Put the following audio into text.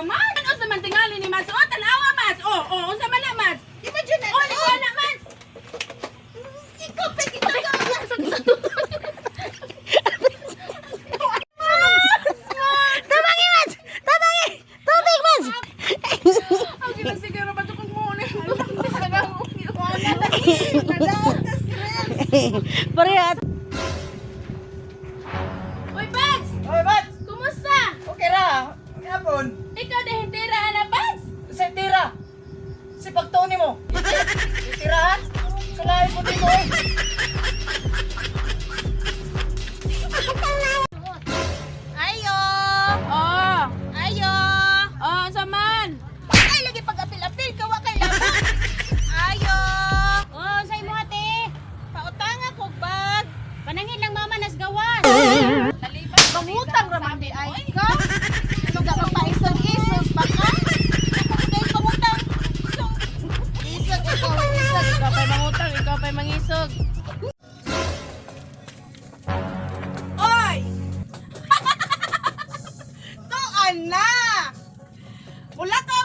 ba, Mads? Ano sa man tingali ni Mads? O, tanawa, Mads. O, unsa man na, Mads? Imagine na. O, ikaw na, Mads. Ikaw pa kita ka. Tabangi, Mads! Tabangi! Tubig, Mads! Ang ginasiguro ba ito kung muna? Parehas. Uy, Mads! Oy, Mads. Kumusta? Okay ra. Hapon. Ikaw na hintira, ana, Mads? Sa tira. Si pagtuni mo. Tirahan. Sulay po dito eh. Ayo! Oh, Ayo! oh, unsa man? Ay, lagi pag-apil-apil. Kawa kay lamang. Ayo! Oh, say mo ate. Pautang ako bag. Panangin lang mama nas gawan. Nalipas. Pangutang raman di ay ka. Ano ka magpaisog-isog pa ka? Ako kay pangutang. Isog ikaw, isog. Ikaw pa'y mangutang, ikaw pa'y mangisog. Oy! Tuan na! Mula to